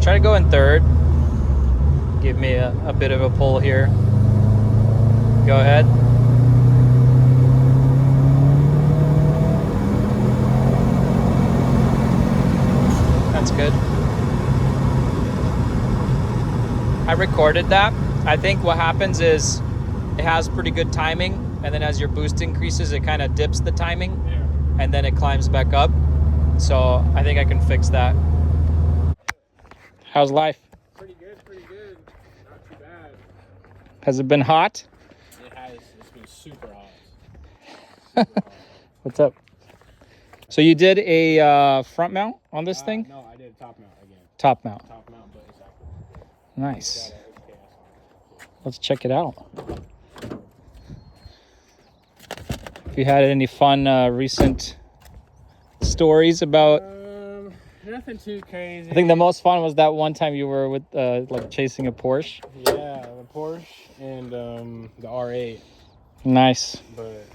Try to go in third. Give me a bit of a pull here. Go ahead. That's good. I recorded that. I think what happens is it has pretty good timing, and then as your boost increases, it kind of dips the timing, and then it climbs back up. So I think I can fix that. How's life? Pretty good. Not too bad. Has it been hot? It has. It's been super hot. What's up? So you did a front mount on this thing? No, I did top mount again. Top mount. Top mount, but it's active. Nice. Let's check it out. Have you had any fun recent stories about? Nothing too crazy. I think the most fun was that one time you were with like chasing a Porsche. Yeah, the Porsche and the R8. Nice. But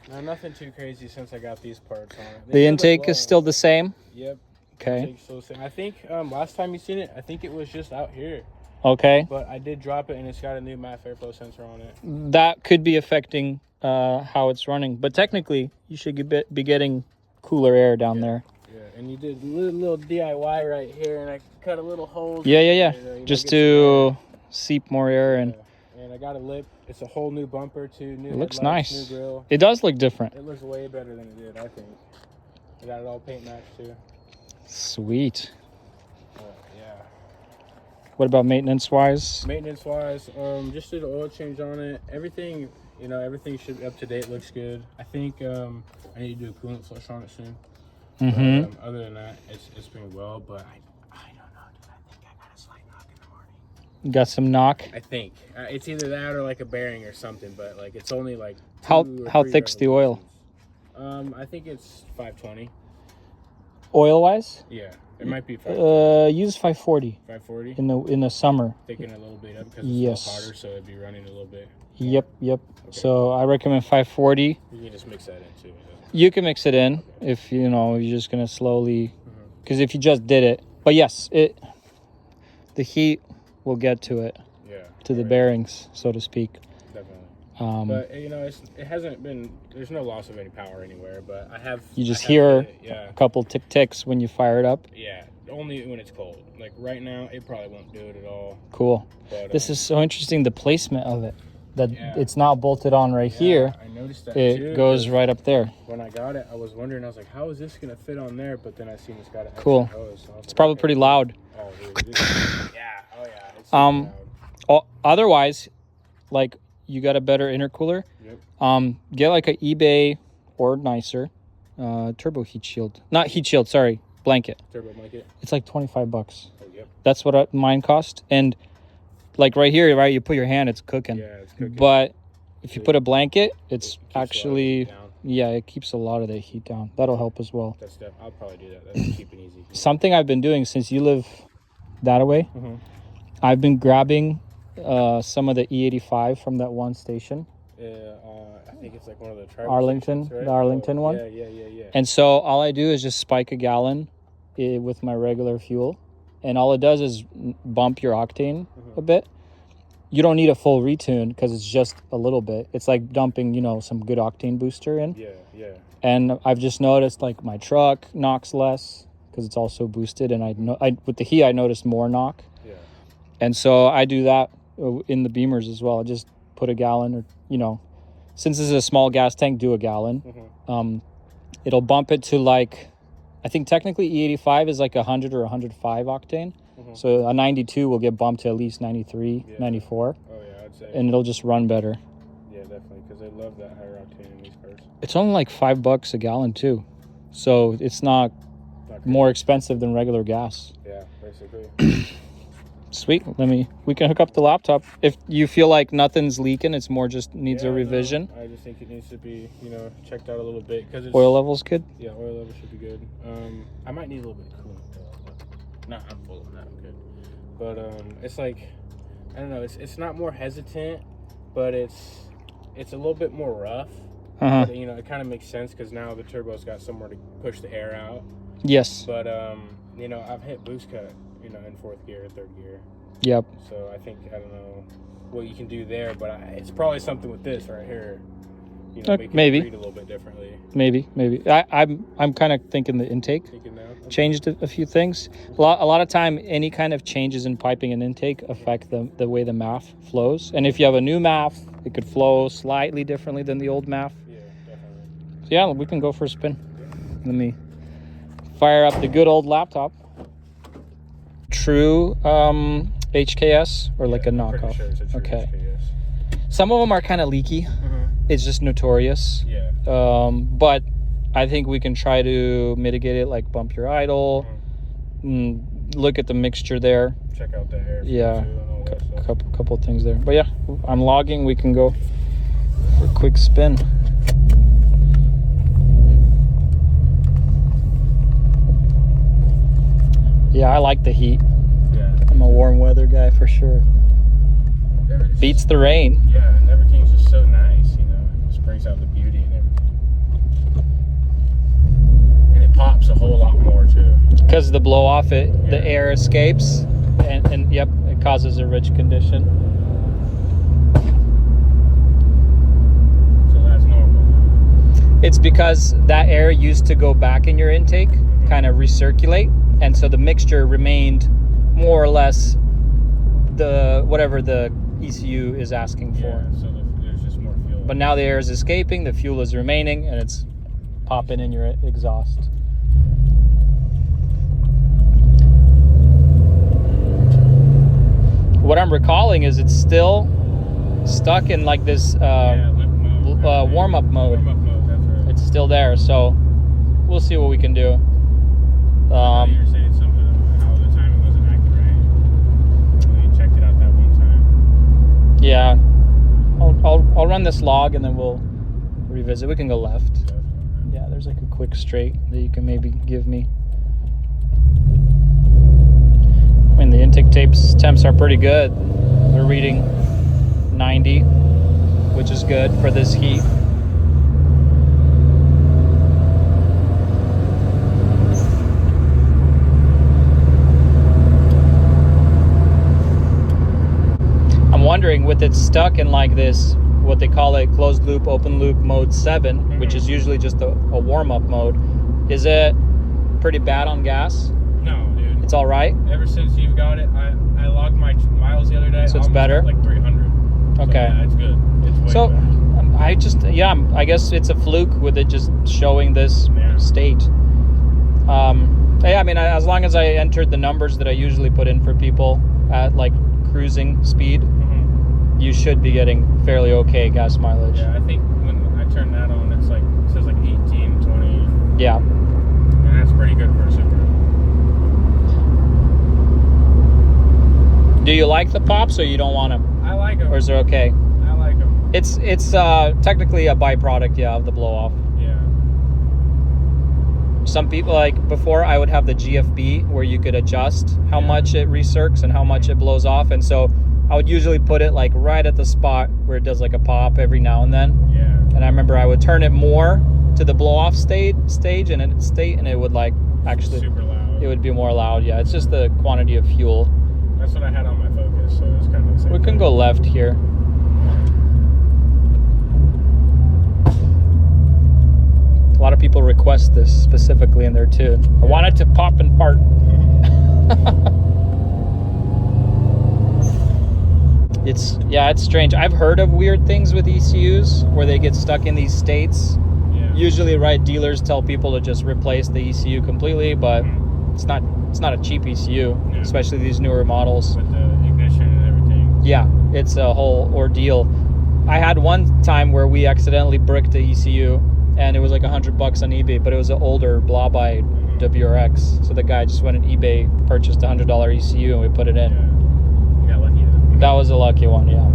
no, nothing too crazy since I got these parts on it. The intake is still the same? Yep. Okay. Intake's still the same. I think last time you seen it, I think it was just out here. Okay. But I did drop it, and it's got a new matte airflow sensor on it. That could be affecting how it's running, but technically you should be getting cooler air down there. Yeah, and you did a little DIY right here, and I cut a little hole. Yeah. Just to seep more air in. Yeah. And I got a lip. It's a whole new bumper too. New it looks headlights, nice. New grill. It does look different. It looks way better than it did, I think. I got it all paint matched too. Sweet. Yeah. What about maintenance-wise? Maintenance-wise, just did an oil change on it. Everything, everything should be up to date. Looks good. I think I need to do a coolant flush on it soon. Mm-hmm. Other than that, it's been well, but I don't know, dude. I think I got a slight knock in the morning. You got some knock? I think it's either that or like a bearing or something, but like it's only like how thick's the oil? I think it's 520. Oil-wise? Yeah, it might be 520. Use 540. 540 in the summer. Thicken it a little bit up because it's still hotter, so it'd be running a little bit. Yep. Okay. So I recommend 540. You can just mix that in too. You can mix it in if you're just gonna slowly, because if you just did it, but yes, the heat will get to it, to the bearings, so to speak. Definitely. But it hasn't been. There's no loss of any power anywhere. But I have. You just hear a couple ticks when you fire it up. Yeah, only when it's cold. Like right now, it probably won't do it at all. Cool. But, this is so interesting. The placement of it. That it's not bolted on right here. I noticed that it goes right up there. When I got it, I was wondering. I was like, "How is this gonna fit on there?" But then I seen it's got an extra hose. So it's probably pretty loud. Oh, dude. Yeah. Oh, yeah. Otherwise, like you got a better intercooler. Yep. Get like an eBay or nicer turbo heat shield. Not heat shield. Sorry, blanket. Turbo blanket. It's like $25. Oh, yep. That's what mine cost. And like right here, right, you put your hand, it's cooking. Yeah, it's cooking. But if you put a blanket, it's actually, it keeps a lot of the heat down. That'll help as well. I'll probably do that. That'll keep it easy. Something I've been doing since you live that away, I've been grabbing some of the E85 from that one station. Yeah, I think it's like one of the Arlington, stations, right? the Arlington one. Yeah. And so all I do is just spike a gallon with my regular fuel. And all it does is bump your octane a bit. You don't need a full retune because it's just a little bit. It's like dumping, some good octane booster in. Yeah. And I've just noticed like my truck knocks less because it's also boosted. And with the heat, I noticed more knock. Yeah. And so I do that in the Beamers as well. I just put a gallon or, since this is a small gas tank, do a gallon. It'll bump it to like, I think technically E85 is like 100 or 105 octane. So a 92 will get bumped to at least 93, 94. Oh, yeah, I'd say. And it'll just run better. Yeah, definitely, because they love that higher octane in these cars. It's only like $5 a gallon too. So it's not more expensive than regular gas. Yeah, basically. Sweet. We can hook up the laptop. If you feel like nothing's leaking, it's more just needs a revision. No, I just think it needs to be, checked out a little bit. Cause oil level's good? Yeah, oil level should be good. I might need a little bit of coolant though. Nah, I'm full of that. I'm good. But it's like, I don't know. It's not more hesitant, but it's a little bit more rough. But, it kind of makes sense because now the turbo's got somewhere to push the air out. Yes. But I've hit boost cut, know, in fourth gear, third gear. Yep. So I think, I don't know what you can do there, but it's probably something with this right here. You know, make maybe it read a little bit differently. Maybe. I'm kind of thinking the intake changed a few things. A lot of time, any kind of changes in piping and intake affect the way the MAF flows. And if you have a new MAF, it could flow slightly differently than the old MAF. Yeah, definitely. So yeah, we can go for a spin. Let me fire up the good old laptop. True HKS or like a knockoff? Sure it's a true okay. HKS. Some of them are kind of leaky. It's just notorious. Yeah. But I think we can try to mitigate it, like bump your idle, look at the mixture there. Check out the air. Yeah, couple things there. But yeah, I'm logging. We can go for a quick spin. Yeah, I like the heat. Yeah. I'm a warm weather guy for sure. Beats the rain. Yeah, and everything's just so nice, you know. It just brings out the beauty and everything. And it pops a whole lot more too. Because of the blow off, the air escapes, and yep, it causes a rich condition. So that's normal. It's because that air used to go back in your intake, kind of recirculate, and so the mixture remained more or less whatever the ECU is asking for. Yeah, so there's just more fuel. But now the air is escaping, the fuel is remaining, and it's popping in your exhaust. What I'm recalling is it's still stuck in like this warm-up mode. Warm-up mode, that's right. It's still there, so we'll see what we can do. You're saying something about how the timing wasn't acting right. We checked it out that one time. Yeah, I'll run this log and then we'll revisit. We can go left. Yeah, there's like a quick straight that you can maybe give me. I mean, the intake temps are pretty good. They're reading 90, which is good for this heat. I'm wondering, with it stuck in like this, what they call it, closed loop, open loop mode 7, which is usually just a warm-up mode, is it pretty bad on gas? No, dude. It's all right? Ever since you've got it, I logged my miles the other day. So it's better? Like 300. Okay. So yeah, it's good. It's way So better. I guess it's a fluke with it just showing this state. Yeah, I mean, as long as I entered the numbers that I usually put in for people at like cruising speed, you should be getting fairly okay gas mileage. Yeah, I think when I turn that on, it says like 18, 20. Yeah. And that's pretty good for a Subaru. Do you like the pops or you don't want them? I like them. Or is it okay? I like them. It's technically a byproduct, of the blow off. Yeah. Some people, like before, I would have the GFB where you could adjust how much it recircs and how much it blows off, and so I would usually put it like right at the spot where it does like a pop every now and then. Yeah. And I remember I would turn it more to the blow off stage and it would like actually super loud. It would be more loud. Yeah, it's just the quantity of fuel. That's what I had on my Focus, so it's kind of the same. We can go left here. A lot of people request this specifically in there too. I want it to pop and fart. It's strange. I've heard of weird things with ECUs where they get stuck in these states. Yeah. Usually, right, dealers tell people to just replace the ECU completely, but it's not a cheap ECU, especially these newer models. With the ignition and everything. Yeah, it's a whole ordeal. I had one time where we accidentally bricked the ECU, and it was like $100 on eBay, but it was an older Stinkeye WRX. So the guy just went on eBay, purchased a $100 ECU, and we put it in. Yeah. You got lucky. That was a lucky one, yeah.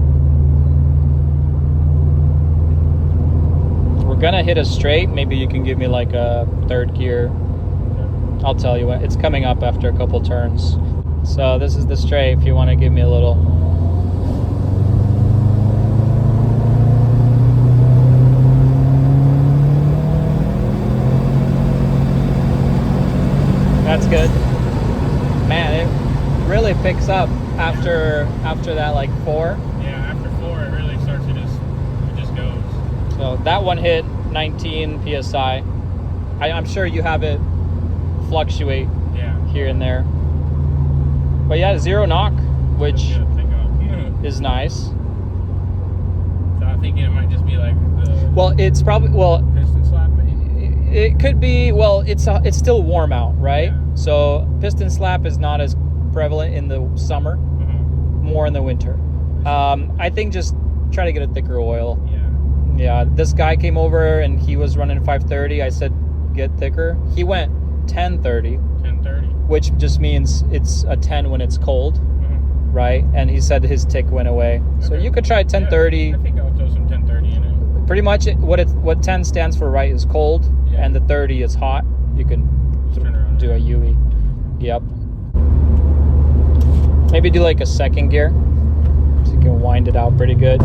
We're gonna hit a straight. Maybe you can give me like a third gear. I'll tell you what, it's coming up after a couple turns. So this is the straight if you want to give me a little. That's good. Man, really picks up after that like 4. Yeah, after 4 it really starts to just goes. So that one hit 19 psi. I'm sure you have it fluctuate here and there. But yeah, 0 knock, which is nice. So I'm thinking it might just be like the it's probably piston slap maybe. It could be. It's still warm out, right? Yeah. So piston slap is not as prevalent in the summer, more in the winter. I think just try to get a thicker oil. Yeah, this guy came over and he was running 530. I said get thicker. He went 1030. 1030. Which just means it's a 10 when it's cold, right? And he said his tick went away. Okay. So you could try 1030. Yeah, I think I'll throw some 1030 in it. Pretty much what 10 stands for, right, is cold, and the 30 is hot. You can do a UE. Yep. Maybe do like a second gear, so you can wind it out pretty good.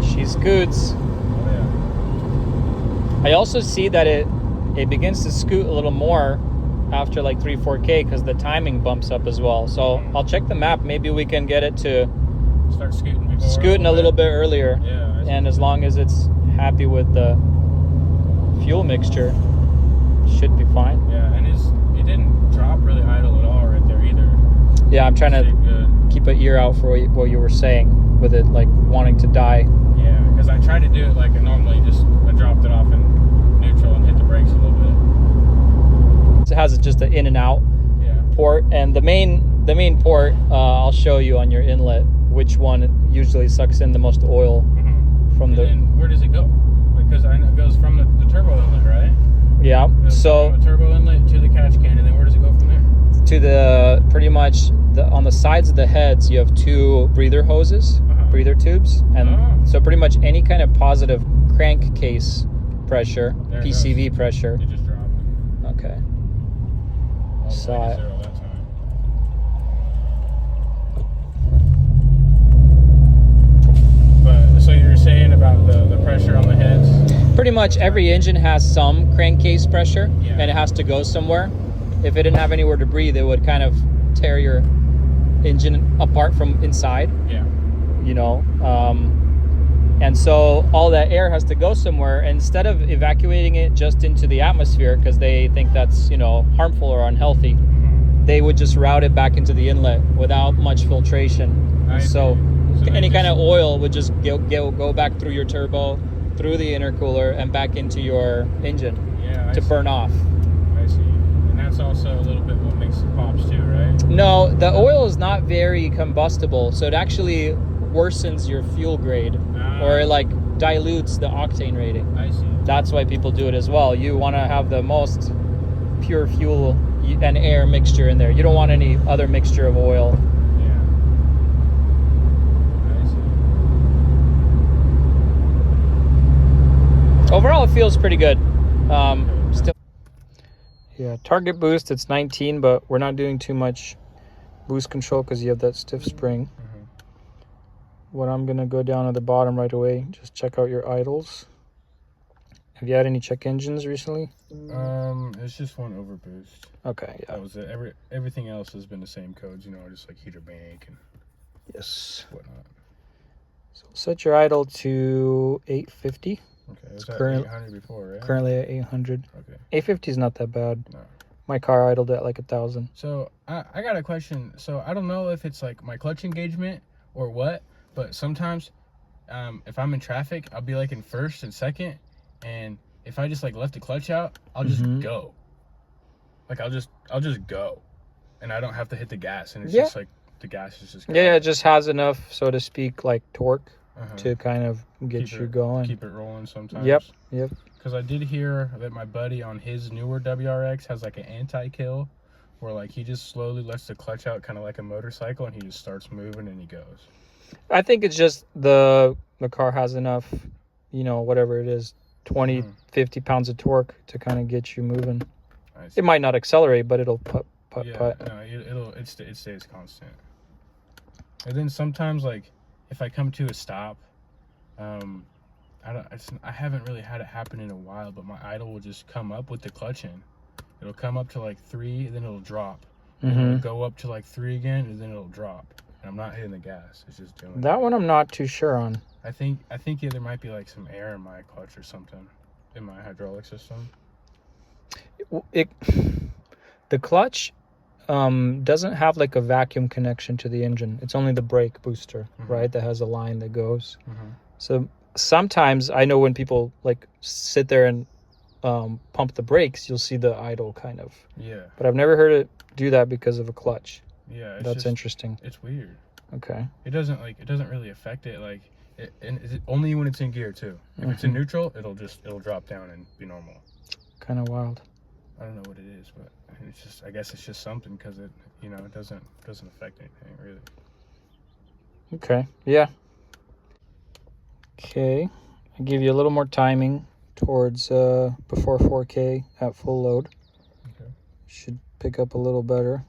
She's goods. I also see that it begins to scoot a little more after like 3-4K because the timing bumps up as well. So I'll check the map. Maybe we can get it to start scooting a little bit earlier. Yeah. And as long as it's happy with the fuel mixture, should be fine. Yeah, and it didn't drop really idle at all right there either. Yeah, I'm trying to keep an ear out for what you were saying with it like wanting to die. Yeah, because I tried to do it like I normally just I dropped it off in neutral and hit the brakes a little bit. It has just an in and out port, and the main port I'll show you on your inlet which one usually sucks in the most oil from the. And where does it go? Because I know it goes from the turbo inlet, right? Yeah. So from the turbo inlet to the catch can, and then where does it go from there? To the pretty much on the sides of the heads you have 2 breather hoses, breather tubes, and so pretty much any kind of positive crankcase pressure, PCV pressure. It just dropped. Okay. Saw it. That time. But so you're saying about the pressure on the heads? Pretty much every engine has some crankcase pressure, and it has to go somewhere. If it didn't have anywhere to breathe, it would kind of tear your engine apart from inside. Yeah. You know, and so all that air has to go somewhere. And instead of evacuating it just into the atmosphere because they think that's, you know, harmful or unhealthy, they would just route it back into the inlet without much filtration. So any kind of oil would just go back through your turbo, through the intercooler, and back into your engine to burn off. I see. And that's also a little bit what makes it pops too, right? No, the oil is not very combustible, so it actually worsens your fuel grade, or it like dilutes the octane rating. I see. That's why people do it as well. You want to have the most pure fuel and air mixture in there. You don't want any other mixture of oil. Yeah. I see. Overall, it feels pretty good. Still. Yeah, target boost, it's 19, but we're not doing too much boost control because you have that stiff spring. What I'm gonna go down at the bottom right away, just check out your idles. Have you had any check engines recently? It's just one overboost. Okay, yeah. That was it. Everything else has been the same codes, you know, just like heater bank and whatnot. So set your idle to 850. Okay, it was at 800 before, right? Currently at 800. Okay. 850 is not that bad. No. My car idled at like 1,000. So I got a question. So I don't know if it's like my clutch engagement or what, but sometimes if I'm in traffic, I'll be like in first and second, and if I just like left the clutch out, I'll just go. Like I'll just go, and I don't have to hit the gas, and it's just like the gas is just going. Yeah, it just has enough, so to speak, like torque to kind of get you going. Keep it rolling sometimes. Yep. Because I did hear that my buddy on his newer WRX has like an anti-kill, where like he just slowly lets the clutch out, kind of like a motorcycle, and he just starts moving and he goes. I think it's just the car has enough, you know, whatever it is, 20, 50 pounds of torque to kind of get you moving. It might not accelerate, but it'll putt. No, it stays constant. And then sometimes, like, if I come to a stop, I haven't really had it happen in a while, but my idle will just come up with the clutch in. It'll come up to like 3, then it'll drop. And it'll go up to like 3 again, and then it'll drop. And I'm not hitting the gas. It's just doing that one. I'm not too sure on. I think there might be like some air in my clutch or something, in my hydraulic system. The clutch doesn't have like a vacuum connection to the engine. It's only the brake booster, right, that has a line that goes. So sometimes I know when people like sit there and pump the brakes, you'll see the idle kind of. Yeah. But I've never heard it do that because of a clutch. Yeah. That's interesting. It's weird. Okay. It doesn't really affect it, like, and only when it's in gear too. If it's in neutral, it'll drop down and be normal. Kind of wild. I don't know what it is, but it's just, I guess it's just something, because it, it doesn't affect anything really. Okay. Yeah. Okay. I'll give you a little more timing towards before 4K at full load. Okay. Should pick up a little better.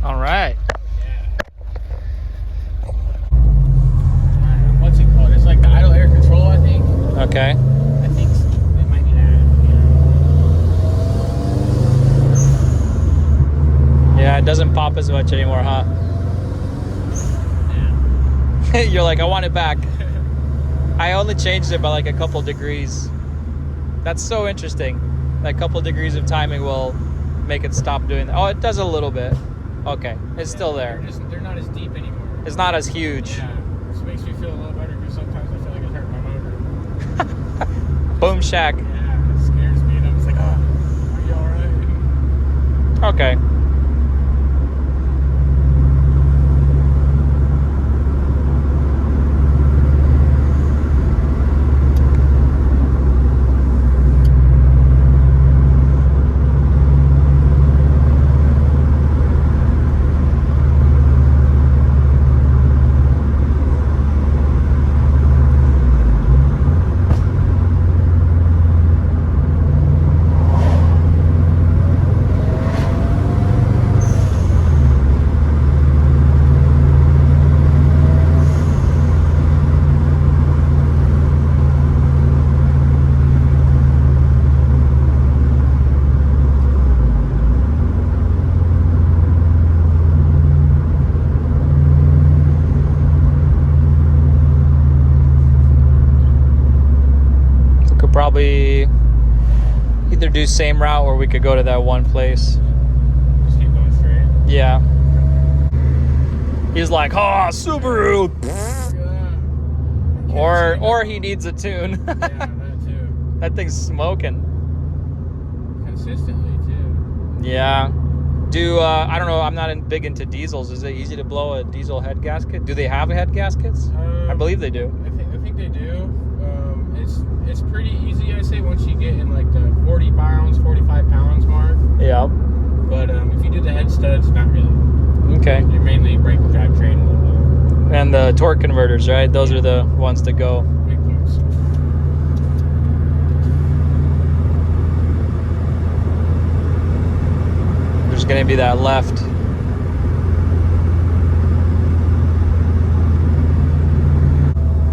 All right. What's it called? It's like the idle air control, I think. Okay. I think it might be that. Yeah, it doesn't pop as much anymore, huh? Yeah. You're like, I want it back. I only changed it by like a couple degrees. That's so interesting. That couple degrees of timing will make it stop doing that. Oh, it does a little bit. Okay, it's still there. They're not as deep anymore. It's not as huge. Yeah, which makes me feel a little better, because sometimes I feel like it's hurting my motor. Boom shack. Yeah, it scares me, and I'm just like, are you alright? Okay. Probably either do same route, or we could go to that one place. Just keep going straight. Yeah. He's like, oh, Subaru. Yeah. Or he needs a tune. Yeah, that too. That thing's smoking. Consistently too. Yeah. Do I don't know. I'm not big into diesels. Is it easy to blow a diesel head gasket? Do they have head gaskets? I believe they do. I think they do. It's pretty easy, I say, once you get in like the 40 pounds, 45 pounds mark. Yeah. But if you do the head studs, not really. Okay. You're mainly brake and drivetrain a little. And the torque converters, right? Those are the ones that go. Big points. There's going to be that left.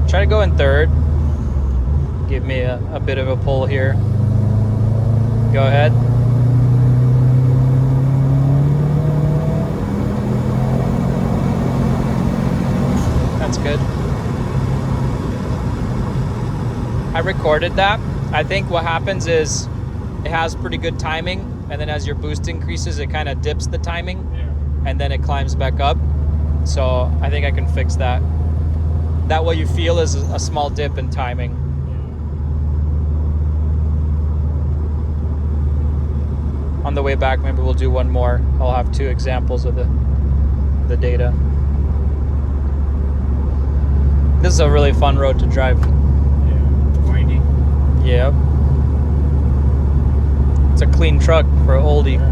Try to go in third. Give me a bit of a pull here. Go ahead. That's good. I recorded that. I think what happens is it has pretty good timing, and then as your boost increases, it kind of dips the timing, and then it climbs back up. So I think I can fix that. That what you feel is a small dip in timing. On the way back, maybe we'll do one more. I'll have 2 examples of the data. This is a really fun road to drive. Yeah, windy. Yeah. It's a clean truck for an oldie. Yeah.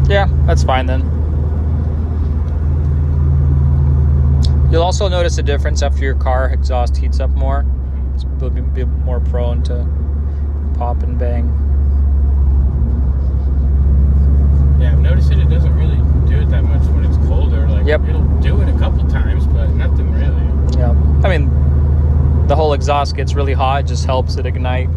Yeah, that's fine then. You'll also notice a difference after your car exhaust heats up more. It'll be more prone to pop and bang. Yeah, I've noticed it doesn't really do it that much when it's colder. Like, yep. It'll do it a couple times, but nothing really. Yeah, I mean, the whole exhaust gets really hot. It just helps it ignite.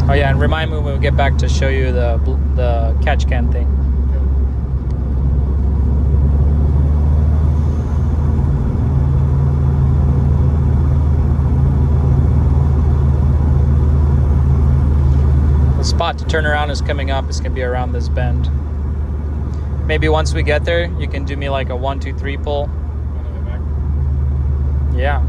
Oh yeah, and remind me when we get back to show you the catch can thing. The spot to turn around is coming up. It's gonna be around this bend. Maybe once we get there, you can do me like a 1, 2, 3 pull. Yeah.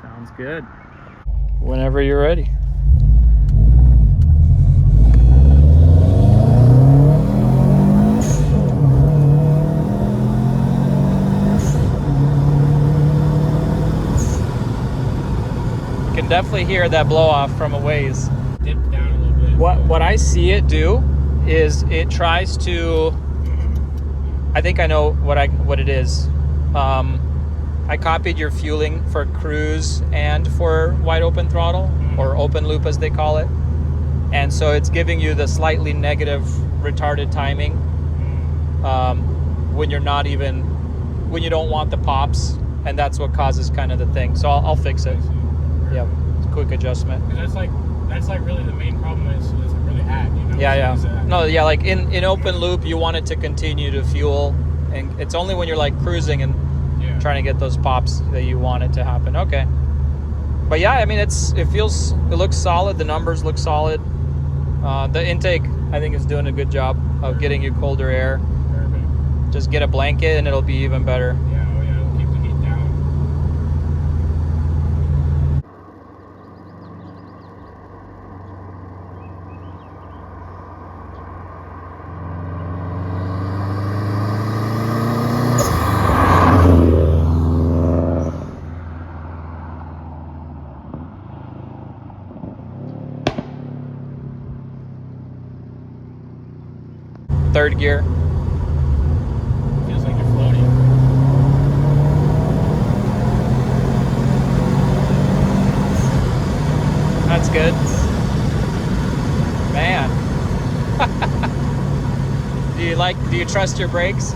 Sounds good. Whenever you're ready. You can definitely hear that blow off from a ways. Dip down a little bit. What I see it do is it tries to, I think I know what it is. I copied your fueling for cruise and for wide open throttle, or open loop as they call it. And so it's giving you the slightly negative retarded timing when you're not even, when you don't want the pops, and that's what causes kind of the thing. So I'll fix it. Yeah, it's a quick adjustment. That's like really the main problem is really at, you know? Yeah. No, yeah, like in open loop, you want it to continue to fuel, and it's only when you're like cruising and trying to get those pops that you want it to happen. Okay. But yeah, I mean, it looks solid. The numbers look solid. The intake, I think, is doing a good job of getting you colder air. Perfect. Just get a blanket and it'll be even better. Yeah, it'll keep the heat down. Third gear. Feels like you're floating. That's good. Man. Do you trust your brakes?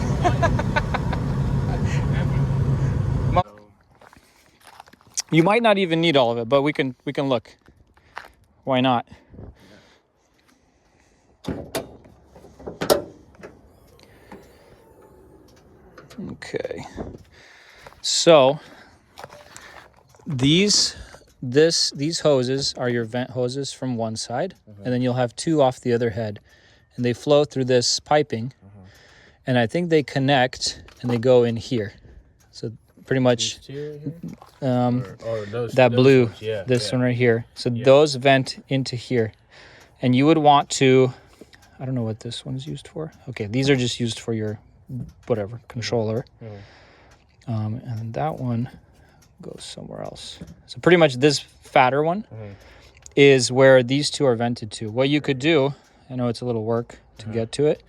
You might not even need all of it, but we can look. Why not? Okay. So these hoses are your vent hoses from one side, and then you'll have two off the other head, and they flow through this piping, and I think they connect and they go in here. So pretty much that blue ones, this one right here. So those vent into here, and you would want to I don't know what this one's used for. Okay, these are just used for your whatever controller. And that one goes somewhere else. So pretty much this fatter one is where these two are vented to. What you could do, I know it's a little work to get to it,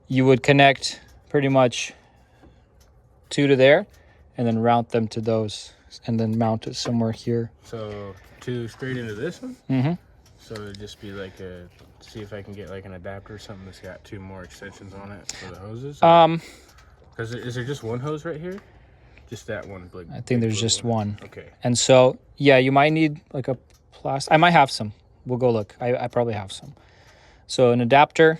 you would connect pretty much two to there and then route them to those and then mount it somewhere here. So two straight into this one? Mm-hmm. So it'd just be like a, see if I can get like an adapter or something that's got two more extensions on it for the hoses? Because is there just one hose right here? Just that one? Like, I think there's just one. Okay. And so, yeah, you might need like a plastic. I might have some. We'll go look. I probably have some. So an adapter,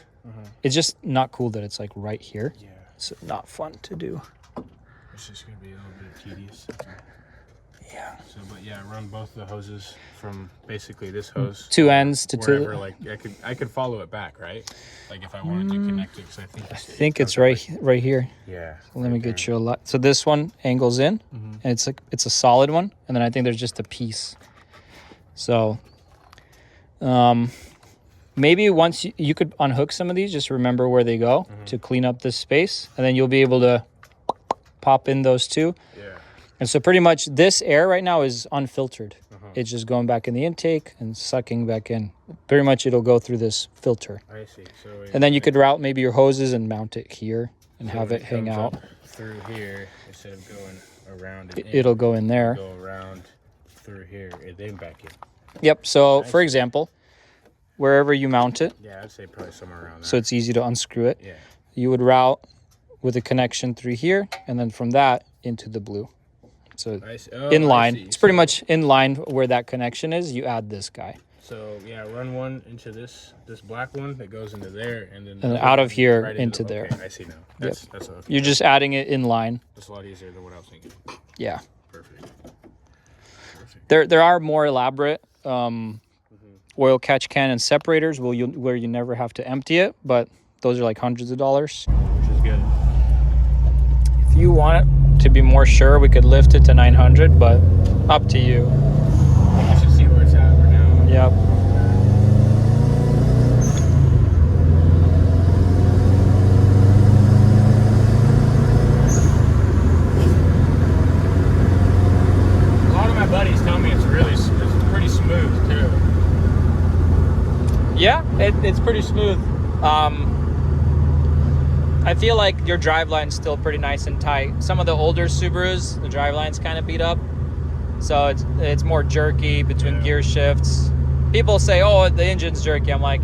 it's just not cool that it's like right here. Yeah. It's not fun to do. It's just going to be a little bit tedious. Yeah. So, but yeah, run both the hoses from basically this hose. Two ends to wherever, two. like I could follow it back, right? Like if I wanted to connect it, because I think it's right here. Yeah. Let me get you a lot. So this one angles in, and it's a solid one, and then I think there's just a piece. So, maybe once you could unhook some of these, just remember where they go to clean up this space, and then you'll be able to pop in those two. Yeah. And so pretty much this air right now is unfiltered. It's just going back in the intake and sucking back in. Pretty much it'll go through this filter. I see. So and then you could route maybe your hoses and mount it here and so have it hang out. Through here, instead of going around it, It'll go in there. Go around through here and then back in. Yep. So for example, wherever you mount it, yeah, I'd say probably somewhere around there. so it's easy to unscrew it. Yeah. You would route with a connection through here, and then from that into the blue. So in line, it's pretty much in line where that connection is. You add this guy. So yeah, run one into this black one that goes into there, and then out of here right into there. Okay, I see now. That's okay. You're just adding it in line. That's a lot easier than what I was thinking. Yeah. Perfect. There are more elaborate oil catch can and separators where you never have to empty it, but those are like hundreds of dollars. Which is good. If you want it to be more sure, we could lift it to 900, but up to you. You should see where it's at for now. Yep. A lot of my buddies tell me it's pretty smooth too. Yeah, it's pretty smooth. I feel like your driveline's still pretty nice and tight. Some of the older Subarus, the driveline's kind of beat up. So it's more jerky between gear shifts. People say, oh, the engine's jerky. I'm like,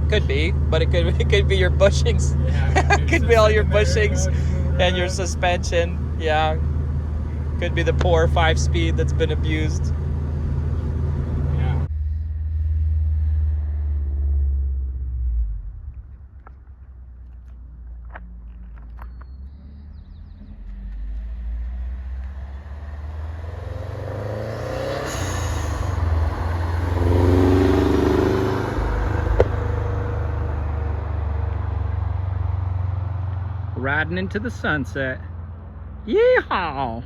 could be, but it could be your bushings. Yeah, it could be all your bushings and your suspension. Yeah. Could be the poor 5-speed that's been abused. Yeah. Riding into the sunset. Yeehaw!